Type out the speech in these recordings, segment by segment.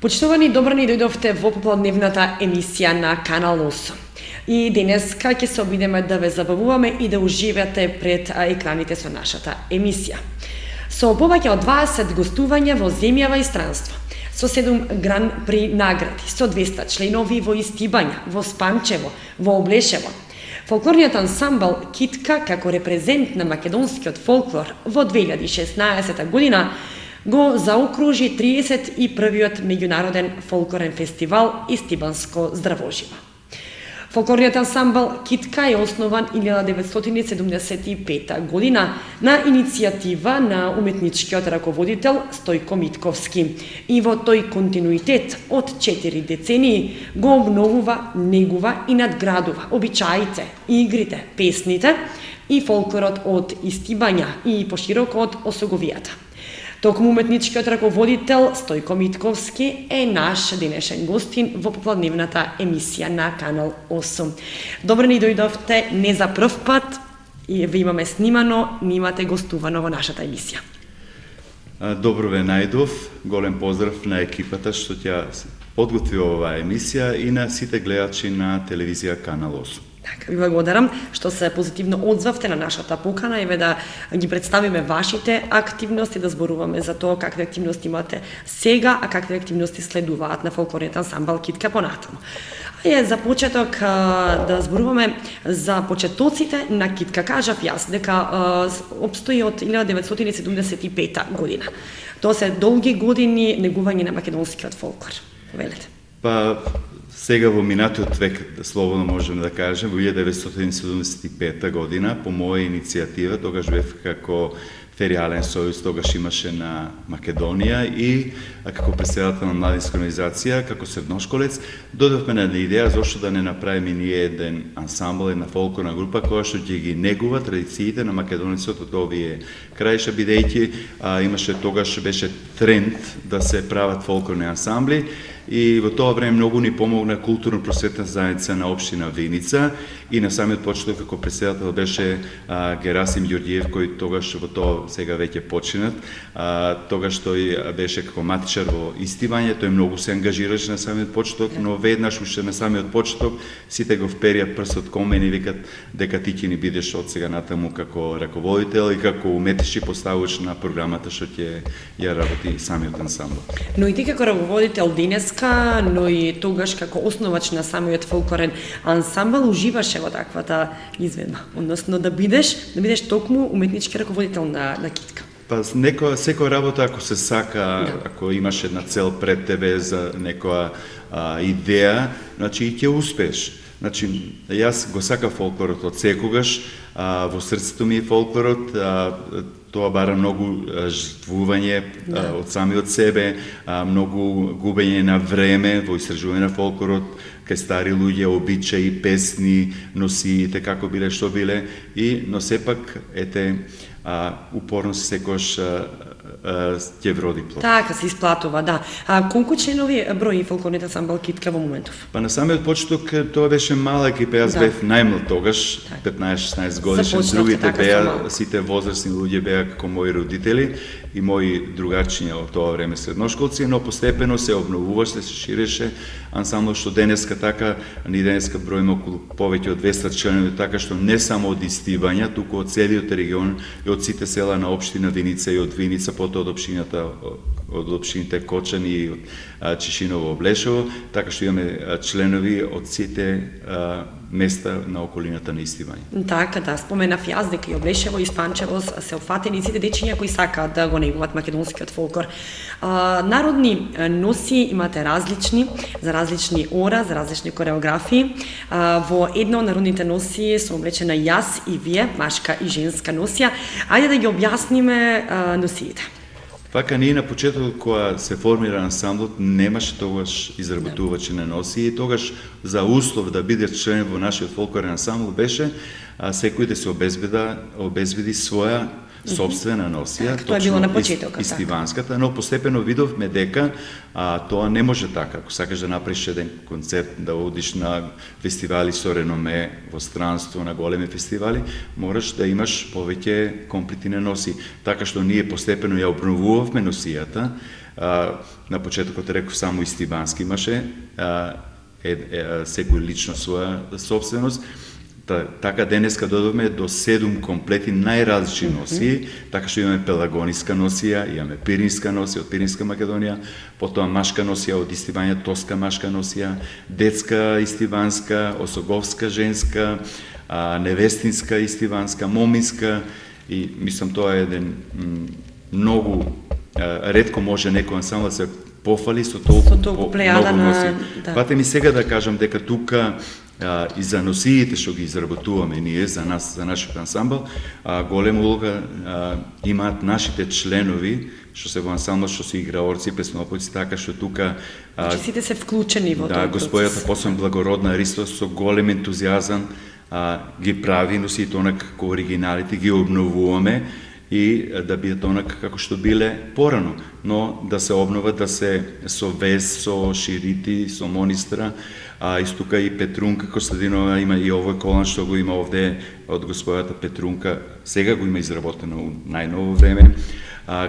Почитувани, добро ни дојдовте во попладневната емисија на Канал 8. И денеска ќе се обидеме да ве забавуваме и да уживате пред екраните со нашата емисија. Со повеќе од 20 гостувања во земјава и странство, со 7 гран при награди, со 200 членови во Истибања, во Спанчево, во Облешево, фолклорниот ансамбл Китка како репрезент на македонскиот фолклор во 2016 година го заокружи 31-иот меѓународен фолклорен фестивал Истибанско здравоживо. Фолклорниот ансамбл Китка е основан 1975 година на иницијатива на уметничкиот раководител Стојко Митковски и во тој континуитет од 4 децении го обновува, негува и надградува обичаите, игрите, песните и фолклорот од Истибања и пошироко од Осоговијата. Токму уметничкиот раководител Стојко Митковски е наш денешен гостин во попладневната емисија на Канал 8. Добро ни дојдовте не за прв пат и ве имаме снимано, ни имате гостувано во нашата емисија. Добро ве најдов, голем поздрав на екипата што ќе подготви оваа емисија и на сите гледачи на телевизија Канал 8. Така, ви благодарам што се позитивно одзвавте на нашата покана и да ги представиме вашите активности, да зборуваме за тоа какви активности имате сега, а какви активности следуваат на фолклорниот ансамбл Китка понатаму. За почеток да зборуваме за почетоците на Китка. Кажав јас дека обстои од 1975 година. Тоа се долги години негување на македонскиот фолклор. Велете. Па сега во минатиот век, слободно можеме да кажем, во 1975 година, по моја иницијатива, тогаш бев како феријален сојуз, тогаш имаше на Македонија и како председател на младинска организација, како средношколец, додавме на идеја зошто да не направиме ние еден ансамбл, една фолклорна група која што ќе ги негува традициите на македонецот од овие краиша, бидејќи имаше тогаш беше тренд да се прават фолклорни ансамбли. И во тоа време многу ни помогна културно-просветна заедница на општина Виница и на самиот почеток како председател беше Герасим Ѓорѓиев, кој тогаш во тоа сега веќе починат. Тогаш тој беше како матичар во Истибање, тој многу се ангажираше на самиот почеток, но веднаш уште на самиот почеток сите го вперија прстот кон мене и викат дека ти ќе ни бидеш од сега натаму како раководител и како уметнички поставувач на програмата што ќе ја работи самиот ансамбл. Но и ти како раководител денес, но и тогаш како основач на самиот фолклорен ансамбл уживаше во таквата изведба, односно да бидеш токму уметнички раководител на Китка. Па секоја работа ако се сака, ако имаш една цел пред тебе за некоја идеја, значи и ќе успееш. Значи, јас го сакам фолклорот од секогаш, во срцето ми е фолклорот, тоа бара многу жртвување од самиот себе, многу губење на време во истражување на фолклорот, кај стари луѓе, обичаи, песни, носиите, како биле, што биле, но сепак, упорност секојаш ќе вроди плод. Така се исплатува, да. Колку членови брои фолклорниот ансамбл Китка во моментов? Па на самиот почеток тоа беше мала екипа, јас бев најмлад тогаш, 15-16 годишен, другите беа, сите возрастни луѓе беа како мои родители и мои другарчиња во тоа време средношколци, но постепено се обновуваше, се ширеше ансамбл што денеска така, ни денеска броиме околу повеќе од 200 членови, така што не само од Истибања, туку од целиот регион и од сите села на општина Виница и од Виница, потоа од општините Кочани и од Чишиново, Облешево, така што имаме членови од сите места на околината на Истибање. Така, да, споменав јас дека и Облешево и Спанчево се опфатени сите дечиња кои сакаат да го негуваат македонскиот фолклор. Народни носи имате различни, за различни ора, за различни кореографии. Во една од народните носи сум облечена јас и вие, машка и женска носија. Ајде да ги објасниме носиите. Вака ние на почетокот кога се формира ансамблот немаше тогаш изработувачи на носи и тогаш за услов да биде член во нашиот фолклорен ансамбл беше секој да се обезбеди своја собствена носија, тоа е било на почетокот, истиванската, но постепено видовме дека тоа не може така. Ако сакаш да направиш еден концерт, да одиш на фестивали со реноме во странство, на големи фестивали, мораш да имаш повеќе комплетни носи. Така што ние постепено ја обновувавме носијата. На почетокот реков само истивански имаше, секој лично своја собственост. Така денеска додовме до 7 комплети најразлични носии, така што имаме пелагониска носија, имаме пиринска носија од Пиринска Македонија, потоа машка носија од Истивања, тоска машка носија, детска истиванска, осоговска женска, невестинска истиванска, моминска, и мислам тоа е еден многу ретко може некој ансамбл да се пофали со толку многу носи. Пате ми сега да кажам дека тука и за носиите што ги изработуваме ние, за нас, за нашиот ансамбл, голема улога имаат нашите членови, што се во ансамбл, што се играорци, песноопојци, така што тука... сите се вклучени во тој процес. Господјата посебно благородна Ристос со голем ентузијазам ги прави носиите онак како оригиналите, ги обновуваме и да бидат онак како што биле порано, но да се обноват, да се со вес, со ширити, со монистра, истука и Петрунка Костадинова има и овој колан што го има овде од господјата Петрунка, сега го има изработено у најново време.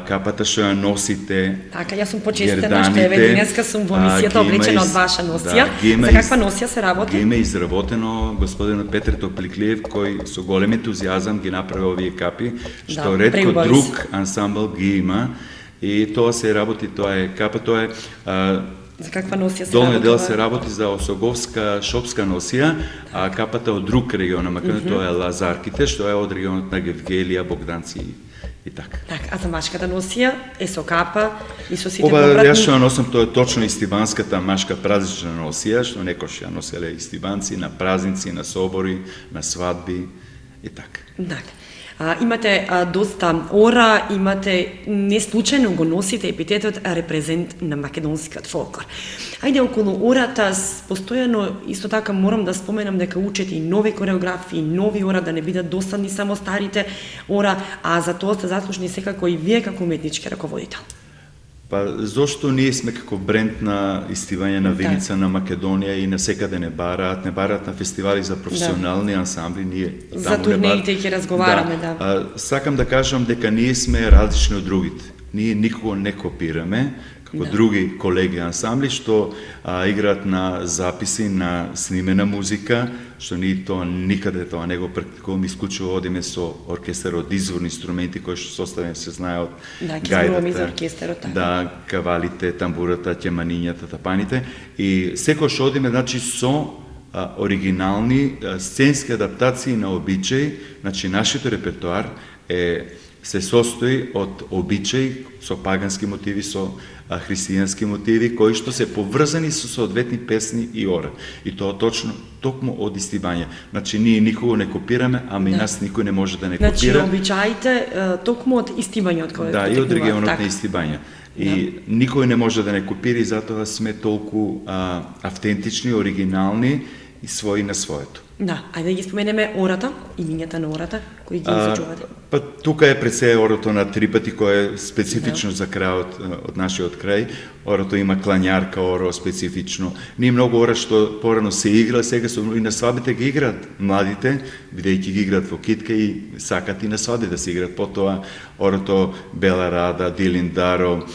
Капата што ја носите, така, јас сум почестена што еве денеска сум во мисијата облечена од ваша носија. За каква носија се работи? Ги има изработено господинот Петре Топликлиев, кој со голем ентузијазам ги направи овие капи, што ретко друг ансамбл ги има, и тоа се работи, тоа е капа, тоа е за каква носија се долниот дел се работи за осоговска шопска носија, а капата од друг регион на Македонија, тоа е Лазарките, што е од регионот на Гевгелија, Богданци и така. Так, а за машката носија е со капа и со сите попратни? Ова јас што ја носам, тоа е точно истиванската машка празнична носија, што некош ја носеле истиванци на празници, на собори, на свадби и така. Так. Имате доста ора, имате, не случајно го носите епитетот репрезент на македонскиот фолклор. Ајде, околу ората, постојано, исто така морам да споменам дека учете и нови кореографии, нови ора, да не бидат досадни само старите ора, а за тоа сте заслужни секако и вие како уметнички раководител. Па, зошто ние сме како бренд на истивање на Виница, на Македонија и на секаде не бараат на фестивали за професионални ансамбли, ние за турнеите ќе разговараме, Сакам да кажам дека ние сме различни од другите. Ние никого не копираме, како други колеги ансамбли што играат на записи, на снимена музика, што ние тоа никаде тоа не го практикуваме, исклучиво одиме со оркестар од изворни инструменти кои што составени се знае од гајдата, кавалите, тамбурата, ќеманињата, тапаните, и секој што одиме, значи, со оригинални сценски адаптации на обичаи, значи нашиот репертоар се состои од обичаи со пагански мотиви, со христијански мотиви, кои што се поврзани со соодветни песни и ора. И тоа точно, токму од истивања. Значи, ние никого не копираме, ама и нас никој не може да не копира. Значи, обичаите токму од истивања, од кој и од регионот на истивања. И никој не може да не копира, и затоа сме толку автентични, оригинални и своји на своето. Ајде да ги споменеме ората, имињата на ората, кои ги изучувате. Па тука е пред се орото на три пати, кој е специфично за крајот од нашиот крај. Орото има клањарка, оро специфично. Ние многу ора што порано се игра, сега и на свадбите ги играат младите, бидејќи ги играат во китка и сакат и на свадби да се играат. Потоа орото Бела Рада, Дилиндаро,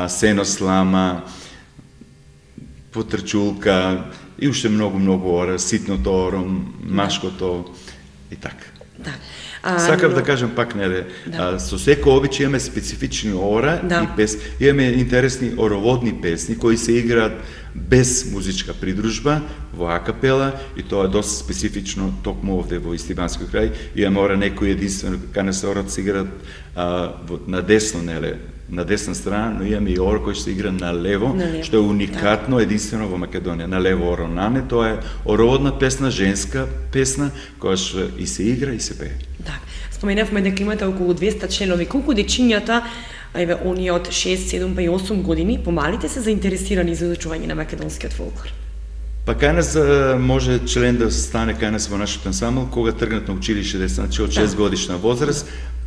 Сено Слама, Потрчулка, и уште многу ора, ситното оро, машкото и така. Сакав да кажам пак, со секој обичај имаме специфични ора и песни. Имаме интересни ороводни песни кои се играат без музичка придружба, во акапела, и тоа е доста специфично токму овде во Истиванскиот крај. Имаме ора некои единствено, кога се орат се играат на десно, на десна страна, но имаме и ора кој се игра на лево, што е уникатно, единствено во Македонија. На лево оро нане, тоа е ороводна песна, женска песна, која што и се игра и се пее. Споменавме дека имате околу 200 членови. Колку дечињата, оние од 6, 7 па и 8 години, помалите се заинтересирани за изучување на македонскиот фолклор? Па кај нас може член да стане кај нас во нашиот ансамбл кога тргнат на училиште деца, значи од 6 годишна возраст,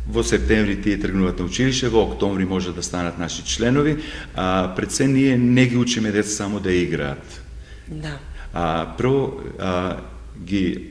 во септември тие тргнуваат на училище, во октомври може да станат наши членови, а пред се ние не ги учиме деца само да играат. Да. Прво ги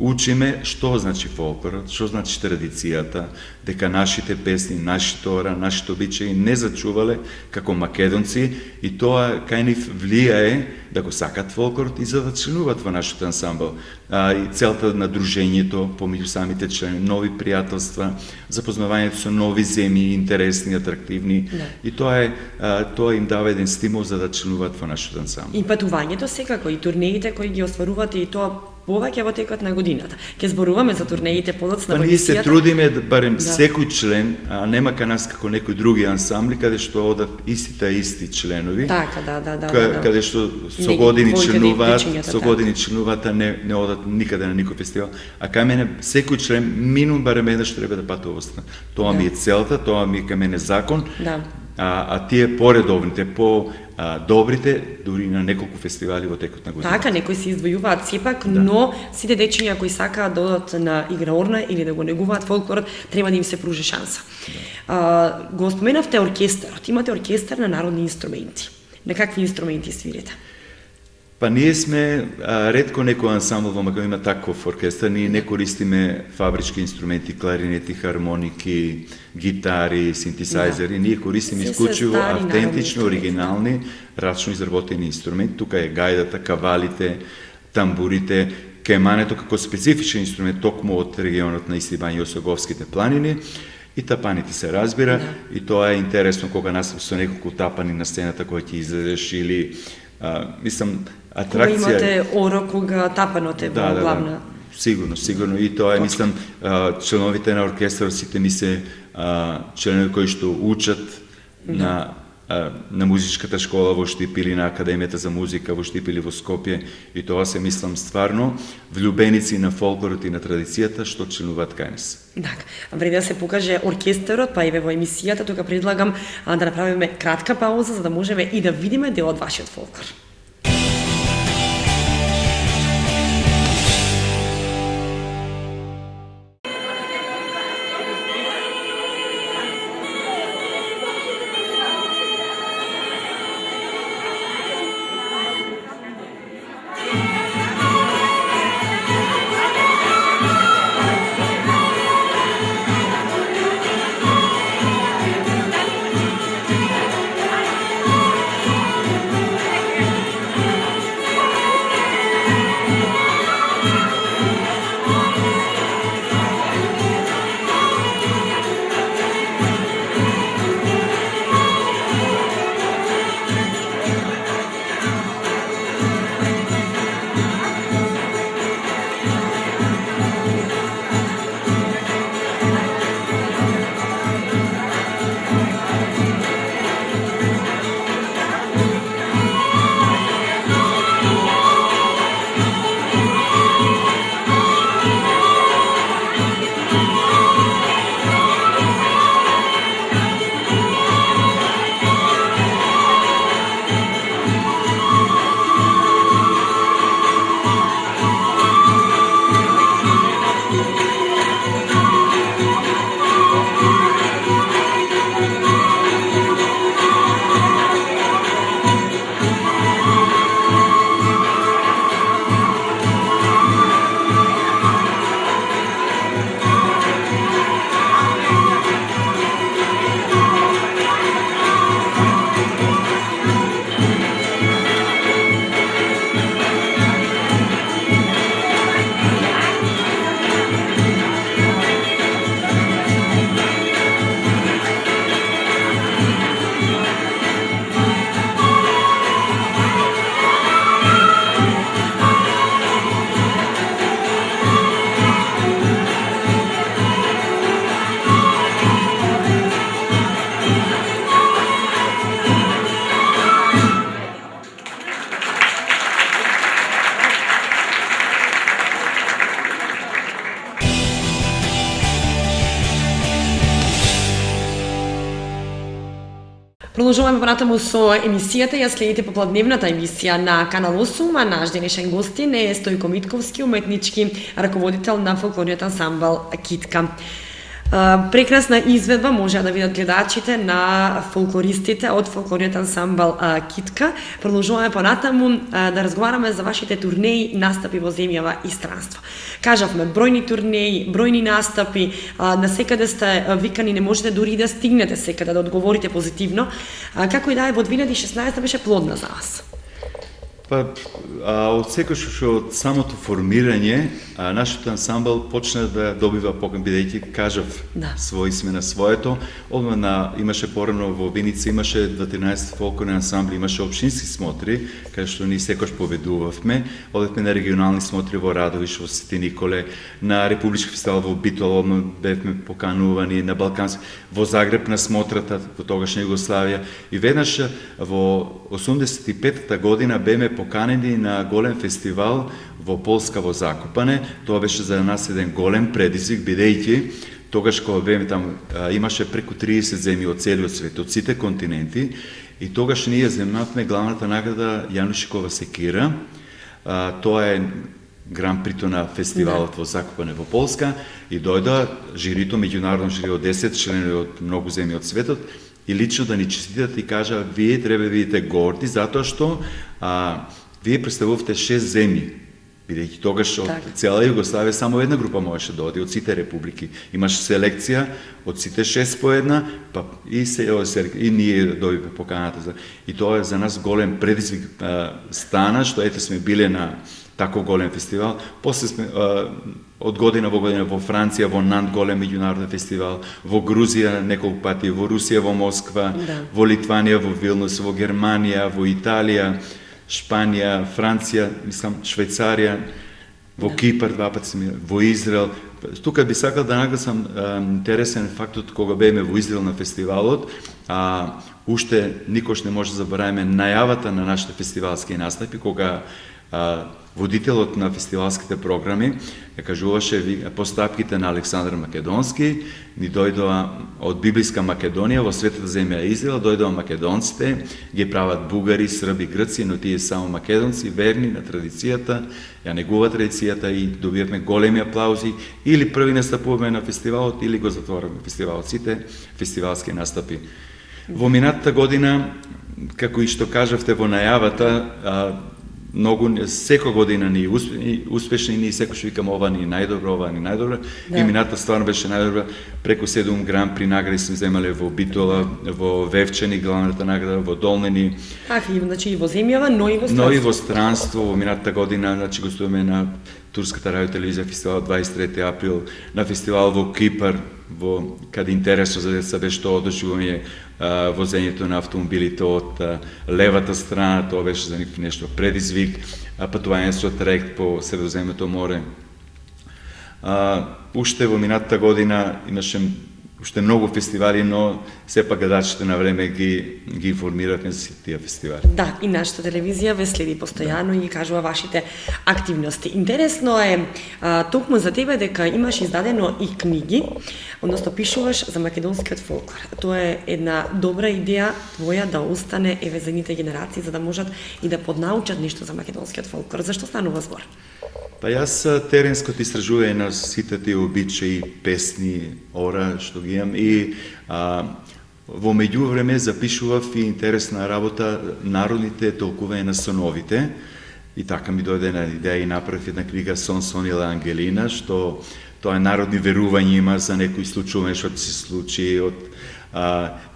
учиме што значи фолклорот, што значи традицијата, дека нашите песни, нашите ора, нашите обичаи не зачувале како македонци и тоа кај нив влијае да го сакат фолклорот и за да членуваат во нашиот ансамбл. И целта на дружењето помеѓу самите члени, нови пријателства, запознавањето со нови земји, интересни, атрактивни, и тоа им дава еден стимул за да членуваат во нашиот ансамбл. И патувањето секако, и турнеите кои ги остварувате, и тоа повеќе во текот на годината. Ке зборуваме за турнеите подоцна во емисијата. Ние се трудиме да барем секој член, нема ка нас како некои други ансамбли каде што одат исти членови. Така, да. Каде што со години членуваат, а не одат никаде на никој фестивал. А кај мене секој член минимум барем еднаш треба да патува во страна. Тоа ми е целта, тоа ми е кај мене закон. А тие поредовните, добрите, дури на неколку фестивали во текот на годината. Така, некои се издвојуваат сепак, но сите дечиња кои сакаат да одат на играорна или да го негуваат фолклорот, треба да им се пружи шанса. Го споменавте оркестарот. Имате оркестар на народни инструменти. На какви инструменти свирите? Па ние сме ретко некој ансамбл во Македонија има таков оркестар, ние не користиме фабрички инструменти, кларинети, хармоники, гитари, синтесајзери, ние користиме исклучиво автентични, оригинални, рачно изработени инструменти. Тука е гајдата, кавалите, тамбурите, кемането како специфичен инструмент токму од регионот на Истрибање и Осоговските планини, и тапаните се разбира, и тоа е интересно кога нас со неколку тапани на сцената која ќе излезеш или мислам атракција. Кога имате оро кога тапанот е во главна. Сигурно. И тоа е, мислам, членовите на оркестарот сите ми се членови кои што учат на музичката школа во Штип или на Академијата за музика во Штип или во Скопје, и тоа се, мислам, стварно влюбеници на фолклорот и на традицијата што членуваат кај нас. Така, вреди да се покаже оркестарот, па еве во емисијата, тука предлагам да направиме кратка пауза за да можеме и да видиме дел од вашиот фолклор. Продолжуваме понатаму со емисијата. Ја следите попладневната емисија на Канал 8, а наш денешен гостин е Стојко Митковски, уметнички раководител на фолклорниот ансамбл Китка. Прекрасна изведба може да видат гледачите на фолклористите од фолклорниот ансамбл Китка. Продолжуваме понатаму да разговараме за вашите турнеи, настапи во земјава и странство. Кажавме, бројни турнеи, бројни настапи, на секаде сте викани, не можете дури да стигнете секаде да одговорите позитивно. Како и да е, во 2016 беше плодна за вас? Па, од секој од самото формирање, нашиот ансамбл почна да добива покан, бидејќи кажав, свој сме на своето. Одма имаше порано во Виница, имаше 12 фолклорни ансамбли, имаше општински смотри, каде што ние секојаш победувавме. Одевме на регионални смотри во Радовиш, во Свети Николе, на Републички фестивал во Битола, бевме поканувани, на Балкански, во Загреб на смотрата, во тогашна Југославија. И веднаш во 85-та година беме поканени на голем фестивал во Полска, во Закопане. Тоа беше за нас еден голем предизвик, бидејќи тогаш кога беме там имаше преку 30 земји од целиот свет, од сите континенти, и тогаш ние земавме главната награда Јанушикова секира. Тоа е гран прито на фестивалот во Закопане во Полска, и дојда жирито, меѓународно жири од 10 членови од многу земји од светот, и лично да ни честитат и кажа, вие треба да бидете горди, затоа што вие представувате 6 земји, бидејќи тогаш од цела Југославија само една група можеше да оди, од сите републики. Имаше селекција од сите 6 по една, па и ние добивме поканата. И тоа е за нас голем предизвик стана, што ете сме биле на таков голем фестивал. После сме од година во година во Франција, во Нант голем меѓународен фестивал, во Грузија неколку пати, во Русија, во Москва, во Литванија, во Вилнус, во Германија, во Италија, Шпанија, Франција, мислам, Швајцарија, во Кипар 2 пати сме, во Израел. Тука би сакал да нагласам интересен фактот кога беме во Израел на фестивалот, уште никош не може да забораваме најавата на нашите фестивалски настапи, кога водителот на фестивалските програми кажуваше постапките на Александар Македонски, ни дојдоа од библиска Македонија, во светата земја Израел, дојдоа македонците, ги прават бугари, срби, грци, но тие само македонци, верни на традицијата, ја негуваат традицијата и добиваме големи аплаузи, или први настапуваме на фестивалот, или го затвораме фестивалот, сите фестивалски настапи. Во минатата година, како и што кажавте во најавата, секоја година ни успешни, ние секојаш викаме ова ни најдобро, ова ни најдобро. И мината стварно беше најдобра. Преку 7 гран при награди сме земале во Битола, во Вевчани, главната награда, во Долнени. Значи и во земјава, но и во странство. Но и во странство, во минатата година, значи гостуваме на Турската радиотелевизија фестивал 23 април, на фестивал во Кипар, каде интересно за деца беше тоа одоживување возењето на автомобилите од левата страна, тоа беше за нив нешто предизвик, патување со трajekt по Средоземното море. Уште во минатата година имаше уште многу фестивали, но сепак гледачите на време ги информиравме за тие фестивали. Да, и нашата телевизија ве следи постојано и кажува вашите активности. Интересно е токму за тебе дека имаш издадено и книги, односно пишуваш за македонскиот фолклор. Тоа е една добра идеја твоја да остане за ните генерации, за да можат и да поднаучат нешто за македонскиот фолклор. Зашто станува збор? Па јас теренското истражување на сите тие обичаи, песни, ора што ги имам, и во меѓувреме запишував и интересна работа народните толкување на соновите, и така ми дојде на идеја и направив една книга Сон сонила Ангелина, што тоа е народни верувања има за некои случување што ти се случи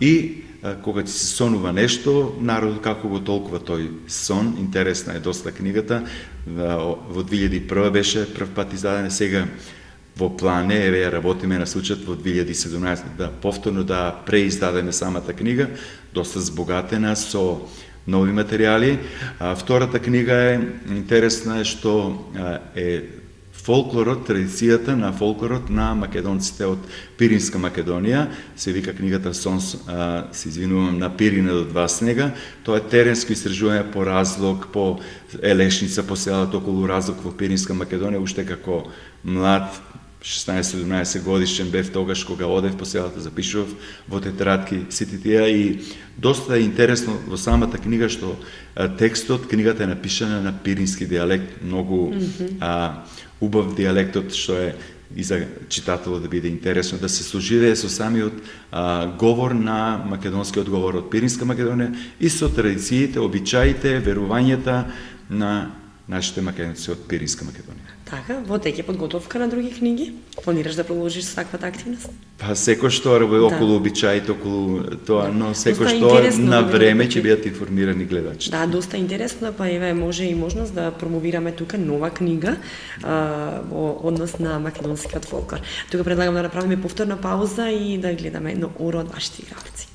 и кога ти се сонува нешто, народот како го толкува тој сон. Интересна е доста книгата. Во 2001 беше прв пат издадена, сега во плане, ја работиме на случајот во 2017 повторно да преиздадеме самата книга, доста збогатена со нови материјали. Втората книга е интересна, што е фолклорот, традицијата на фолклорот на македонците од Пиринска Македонија. Се вика книгата Сон, се извинувам, на Пирина до два снега. Тоа е теренско истражување по Разлог, по Елешница, по селата околу Разлог во Пиринска Македонија, уште како млад, 16-17 годишен бев тогаш кога одев по селата, запишував во тетрадки сите тие, и доста е интересно во самата книга што текстот, книгата е напишана на пирински дијалект, многу убав дијалектот, што е и за читателот да биде интересно, да се соживее со самиот говор на македонскиот говор од Пиринска Македонија и со традициите, обичаите, верувањата на нашите македонци од Пиринска Македонија. Така, во тек е подготовка на други книги? Планираш да продолжиш со таквата активност? Па секој што работи околу обичаите, околу тоа, но секој што на време ќе бидат информирани гледачите. Да, доста интересно, па еве може и можност да промовираме тука нова книга во однос на македонскиот фолклор. Тука предлагам да направиме повторна пауза и да гледаме едно оро од вашите игралци.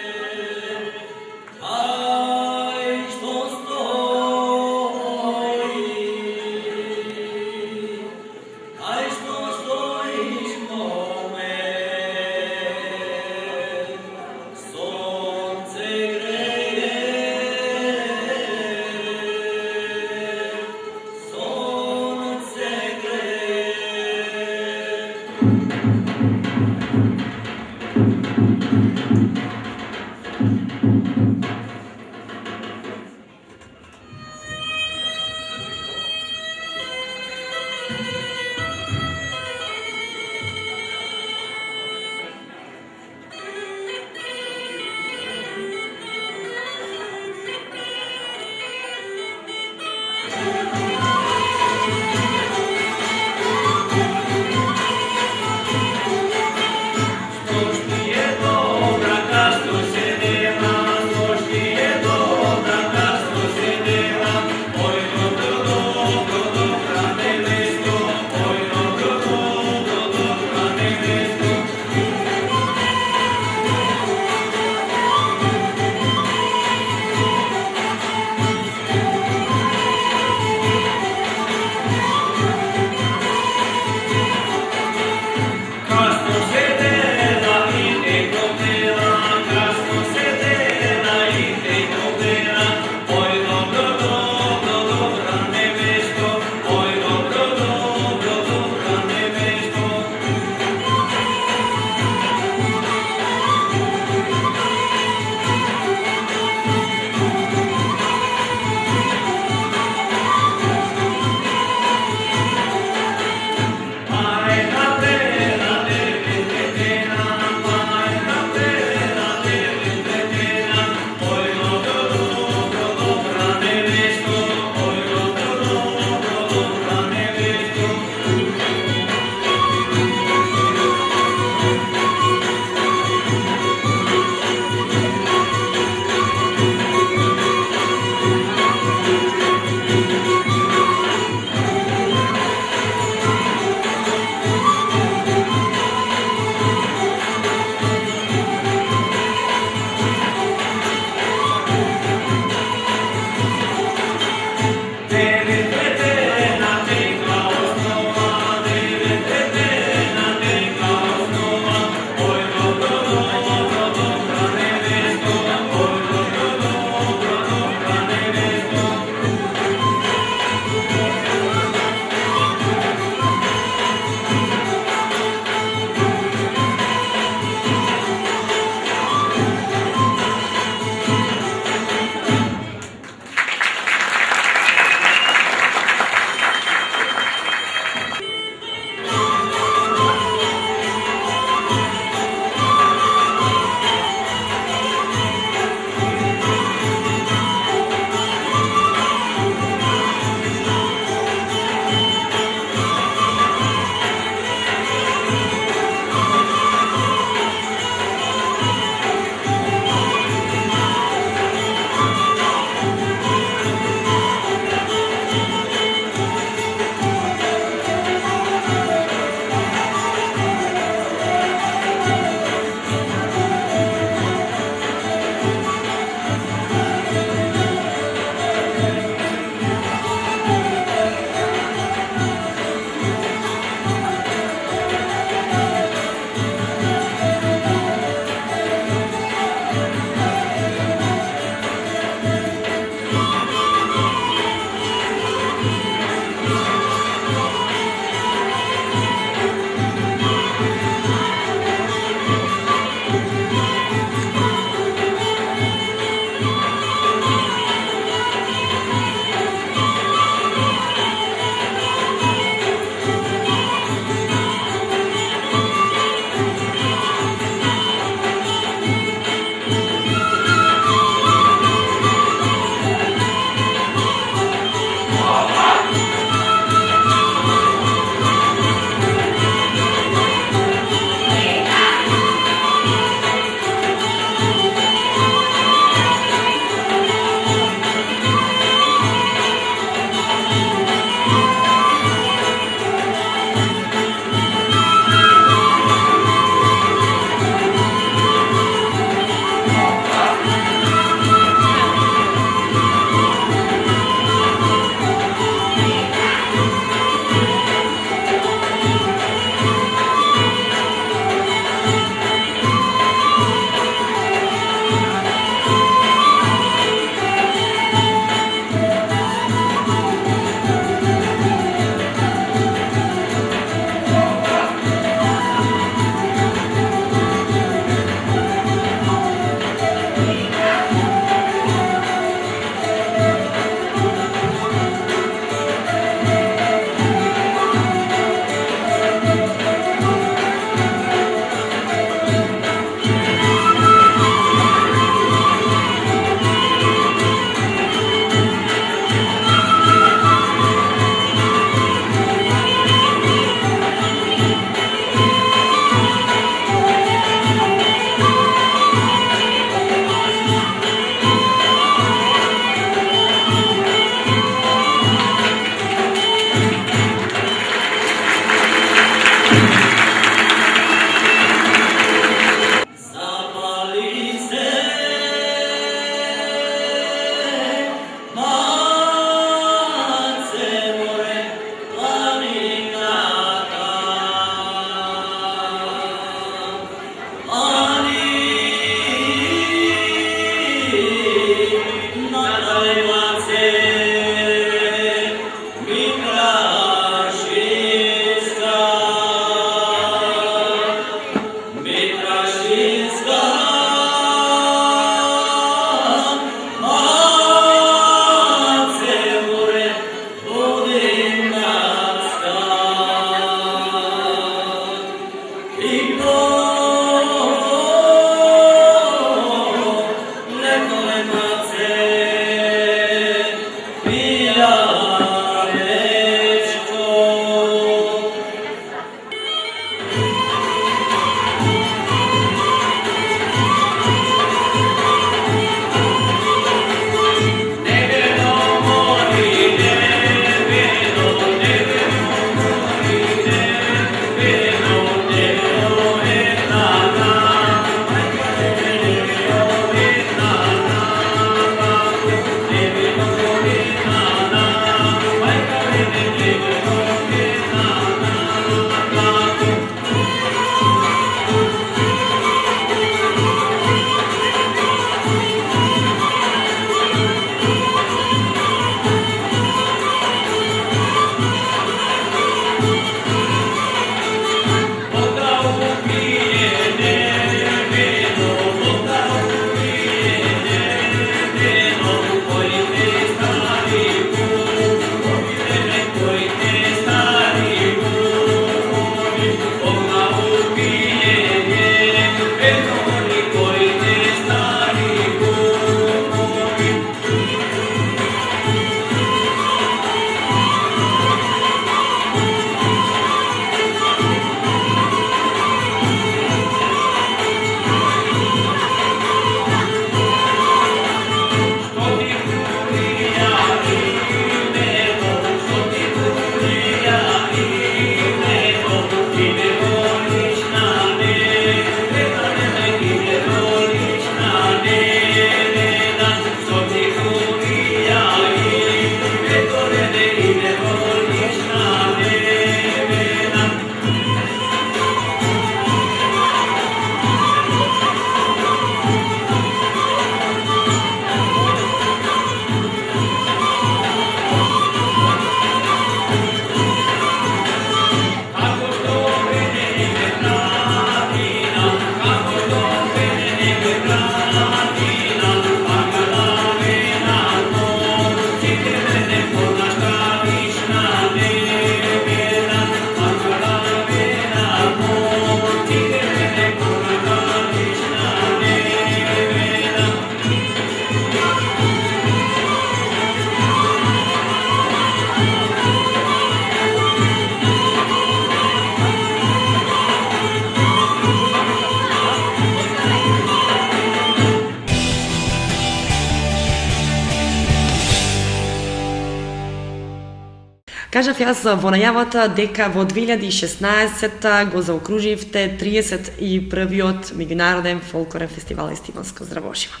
кажав јас во најавата дека во 2016 го заокруживте 31-виот меѓународен фолклорен фестивал Естиванско Здравоживо.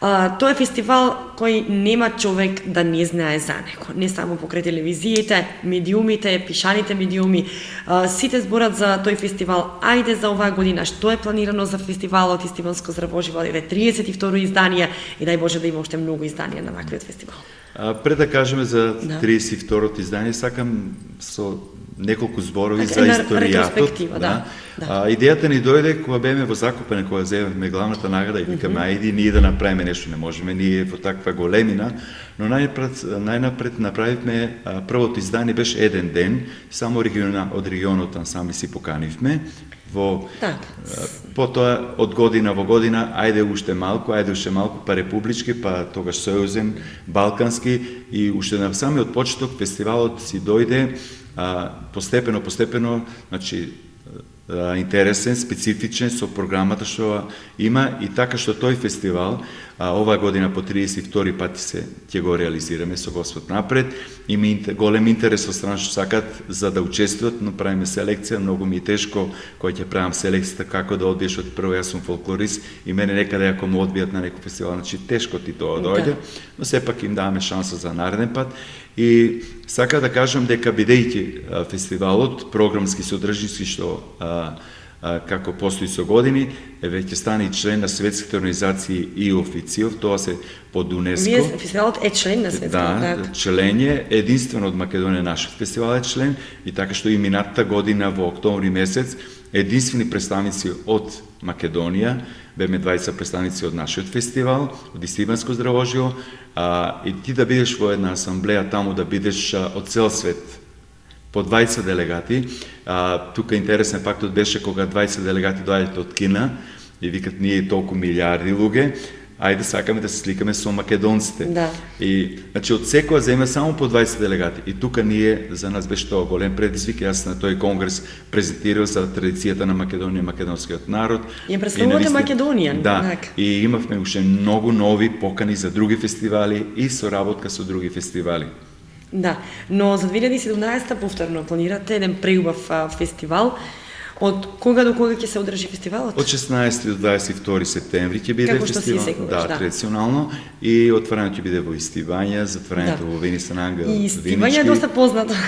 Тоа е фестивал кој нема човек да не знае за него. Не само покрај телевизиите, медиумите, пишаните медиуми, сите зборат за тој фестивал. Ајде за оваа година, што е планирано за фестивалот Естиванско Здравоживо, е 32-ро издание и дај Боже да има уште многу изданија на ваквиот фестивал. Пред да кажеме за 32-рото издание, сакам со неколку зборови за историјатот. Да. Идејата ни дојде кога беме во Закупане, кога земевме главната награда и викаме ајди ние да направиме нешто, не можеме ние во таква големина, но најнапред направивме првото издание беше еден ден, само од регионот ансамбли си поканивме. Потоа од година во година, ајде уште малку, па републички, па тогаш сојузен, балкански и уште на самиот почеток фестивалот си дојде постепено, значи интересен, специфичен со програмата што има и така што тој фестивал оваа година по 32 пати ќе го реализираме со Господ напред. Има голем интерес од страна што сакат за да учествуват, но правиме селекција, многу ми е тешко кој ќе правам селекцијата како да одбиеш од прво, јас сум фолклорист и мене некаде ако ме одбијат на некој фестивал, значи тешко ти тоа дојде, но сепак им даваме шанса за нареден пат. И сака да кажам дека бидејќи фестивалот програмски содржински што како постои со години, веќе стане и член на светските организации и официјов, тоа се под УНЕСКО. Фестивалот е член на светските организации? Да, член е, единствено од Македонија нашиот фестивал е член и така што и минатата година во октомври месец единствени представници од Македонија, беме 20 представници од нашиот фестивал, од Естиванско Здравоживо, и ти да бидеш во една асамблеја таму, да бидеш од цел свет, по 20 делегати. Тука интересен фактот беше кога 20 делегати доаѓаат од Кина и викат ние толку милиарди луѓе, ајде сакаме да се сликаме со македонците. Да. И значи од секоја земја само по 20 делегати. И тука ние за нас беше тоа голем предизвик. Јас на тој конгрес презентирав за традицијата на Македонија, македонскиот народ. И представувате Македонија. Да. И имавме уште многу нови покани за други фестивали и соработка со други фестивали. Да, но за 2017 повторно планирате еден преубав фестивал. Од кога до кога ќе се одржи фестивалот? Од 16 до 22 септември ќе биде фестивал. Да, традиционално. И отварањето ќе биде во Истивања, затворањето во Венисананга. И Истивања е доста познато.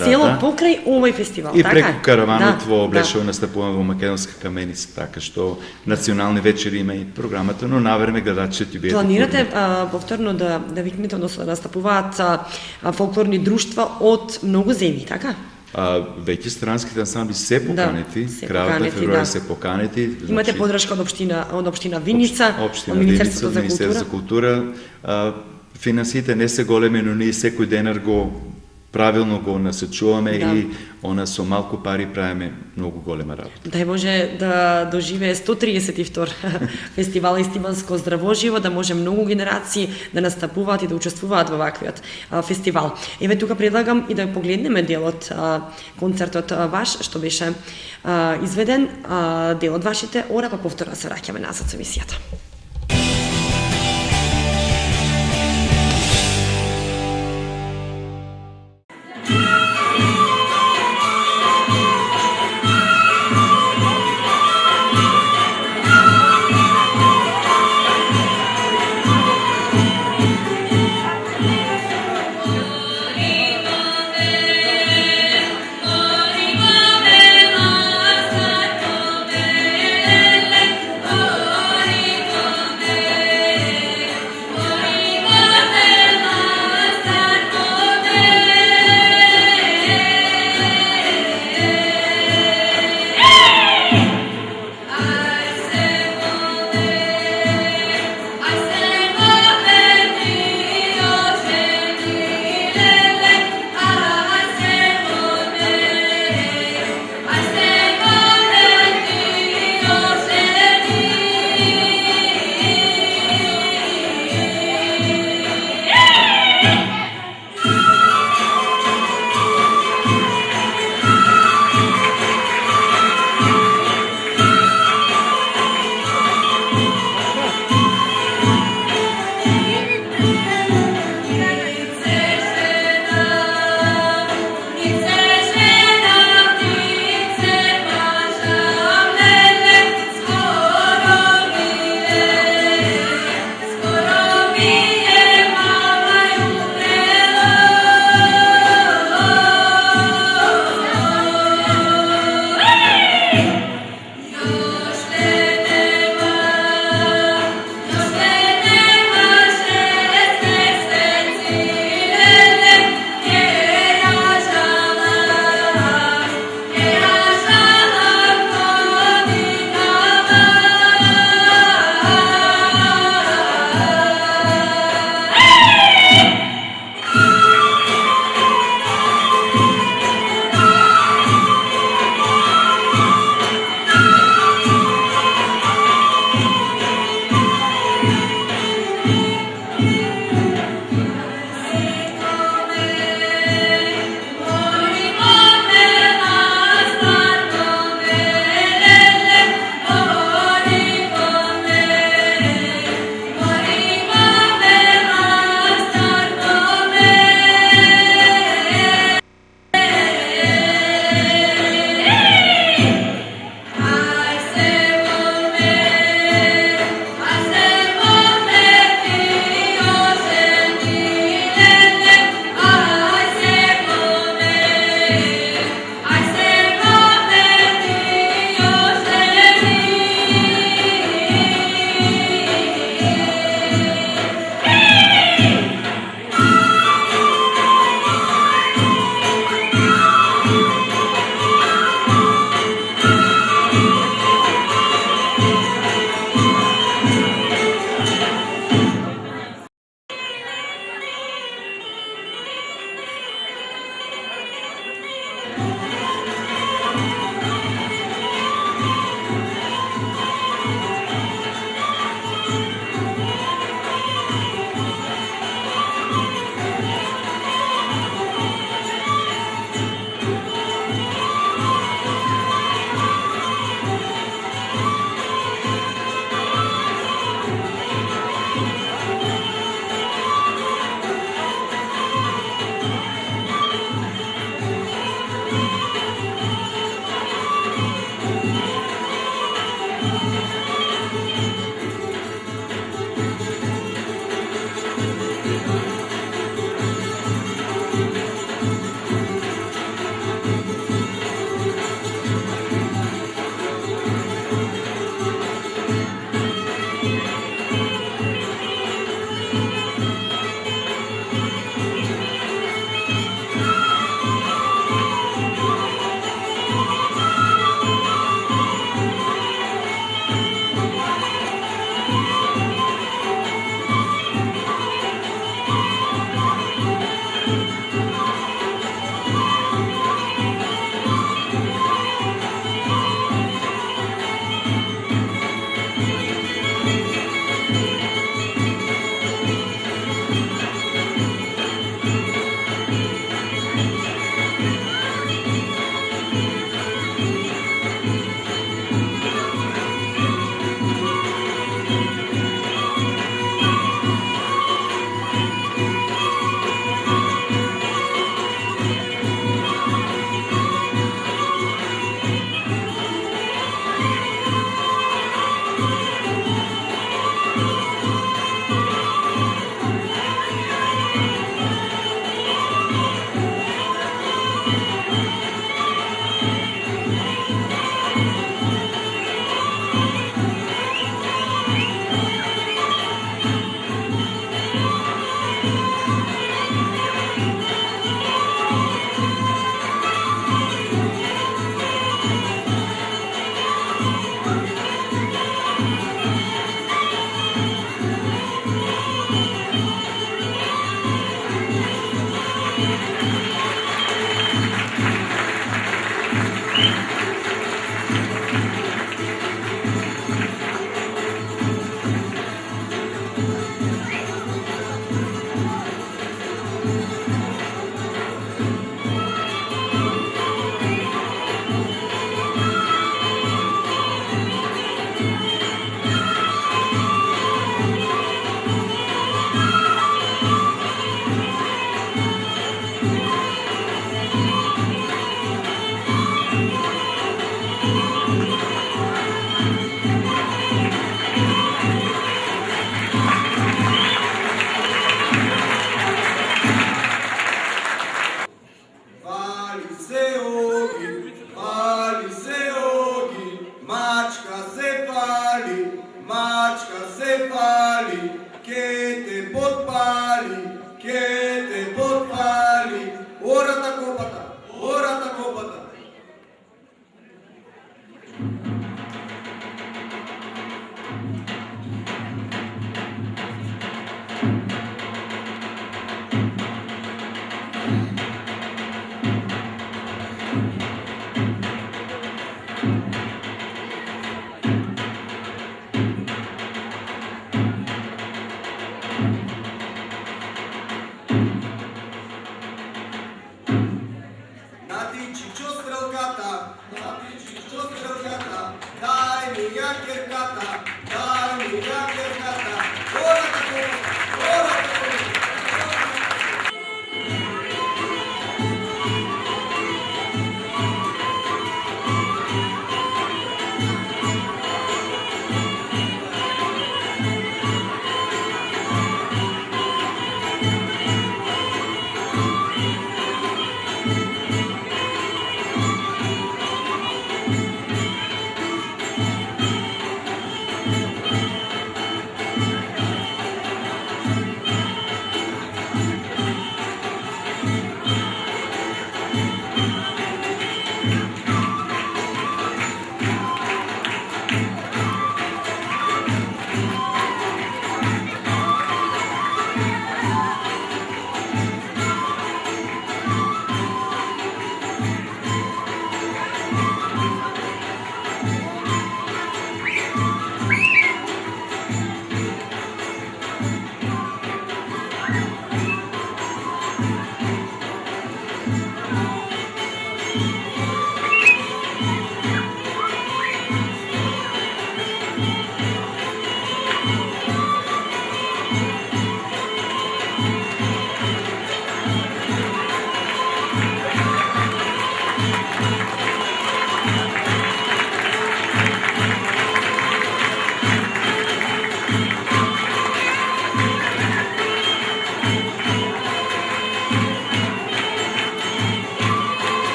Село покрај овој фестивал, така? И преку караванот во Облешево настапуваме во Македонска каменица, така што национални вечери има и програмата, но наверме гледачите ќе бидат. Планирате повторно да викнете, односно да настапуваат фолклорни друштва од многу земји, така? Веќе странските ансамбли се поканети, крајот на февруари се поканети. Имате подршка од општина Виница, од Министерството за култура. Финансите не се големи, но ние секој денар го правилно го насочуваме и она со малку пари правиме многу голема работа. Дај Боже да доживее 132 фестивал Естиванско Здравоживо, да може многу генерации да настапуваат и да учествуваат во ваквиот фестивал. Еве тука предлагам и да погледнеме делот концертот ваш што беше изведен, делот вашите ора, па повторно се враќаме назад со емисијата. Oh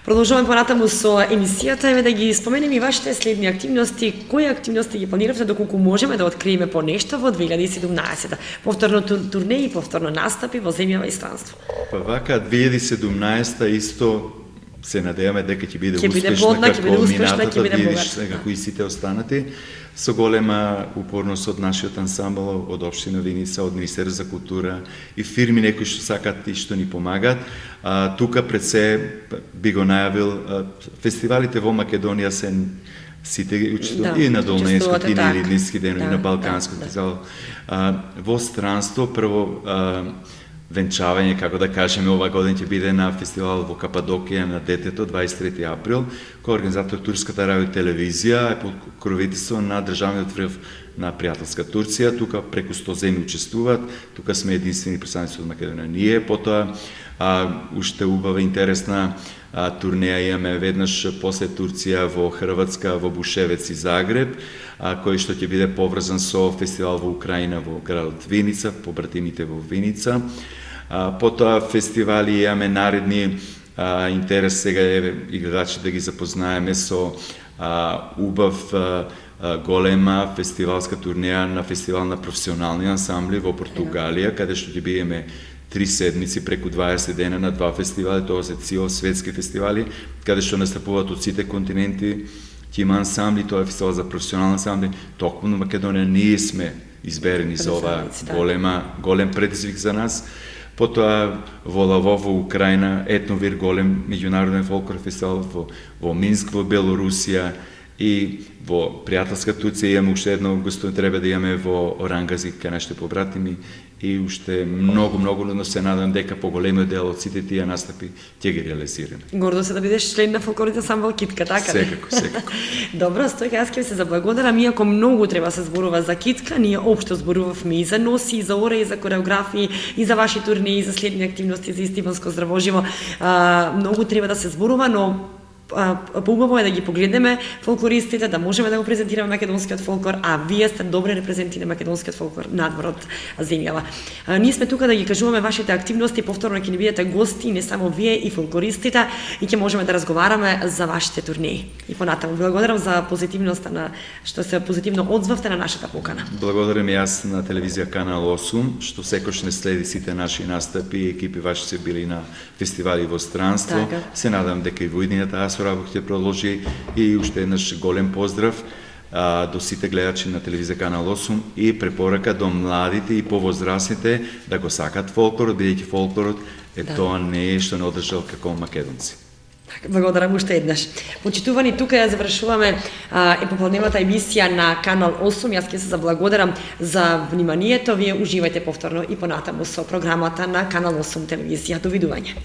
Продолжуваме понатаму со емисијата, еве да ги споменеме и вашите следни активности. Кои активности ги планирате доколку можеме да откриеме по нешто во 2017? Повторно турнеи и повторно настапи во земјава и странство. Па вака 2017 исто се надеваме дека ќе биде успешна како минатата, видиш како и сите останати, со голема упорност од нашиот ансамбл, од општина Виница, од Министерство за култура и фирми некои што сакат и што ни помагаат. Тука пред се би го најавил, фестивалите во Македонија се сите ги учествуваат и на Долнејското, и на Риднински ден, и на Балканското. Во странство, прво венчавање, како да кажеме, ова година ќе биде на фестивал во Кападокија на детето, 23 април, кој организатор Турската радио телевизија е под покровителство на државниот врв на пријателска Турција. Тука преку 100 земји учествуваат, тука сме единствени представници од Македонија. Ние, потоа, уште убава, интересна турнеја имаме веднаш после Турција во Хрватска, во Бушевец и Загреб, кој што ќе биде поврзан со фестивал во Украина, во градот Виница, побратимите во Виница. Потоа фестивали имаме наредни, интерес сега е играчи да ги запознаеме со убав голема фестивалска турнеја на фестивал на професионални ансамбли во Португалија, каде што ќе бидеме 3 седмици, преку 20 дена на 2 фестивали, тоа се цио светски фестивали, каде што настапуваат од сите континенти, ќе има ансамбли, тоа е фестивал за професионални ансамбли. Токму на Македонија ние сме изберени за ова голем предизвик за нас. Потоа во Лавов, во Украина, Етновир, голем меѓународен фолклор фестивал, во Минск, во Белорусија, и во пријателска Турција имаме уште едно гостување, треба да имаме во Орангази кај нашите побратими, и уште многу, но се надам дека поголемиот дел од сите тие настапи ќе ги реализираме. Гордо се да бидеш член на фолклорните ансамбл Китка, така ли? Секако. Добро, Стојка, јас ќе се заблагодарам, иако многу треба се зборува за Китка, ние општо зборувавме и за носи, и за ора, и за кореографии, и за ваши турнеи, и за следни активности, за Истиванско здравоживо. Многу треба да се зборува, но поубаво е да ги погледнеме фолклористите, да можеме да го презентираме македонскиот фолклор, а вие сте добри репрезенти на македонскиот фолклор надвор од земјава. Ние сме тука да ги кажуваме вашите активности, повторно ќе ни бидете гости, не само вие и фолклористите, и ќе можеме да разговараме за вашите турнеи. И понатаму благодарам за позитивноста на што се позитивно одзвавте на нашата покана. Благодарам јас на телевизија Канал 8 што секош не следи сите наши настапи, екипи ваши се били на фестивали во странство. Така. Се надам дека и во иднината работа ќе продолжи, и уште еднаш голем поздрав до сите гледачи на телевизија Канал 8 и препорака до младите и повозрастните да го сакат фолклорот, бидејќи фолклорот е тоа не е што не одржал како македонци. Благодарам уште еднаш. Почитувани, тука ја завршуваме попладневната емисија на Канал 8. Јас ќе се заблагодарам за вниманието. Вие уживајте повторно и понатаму со програмата на Канал 8 телевизија. Довидување.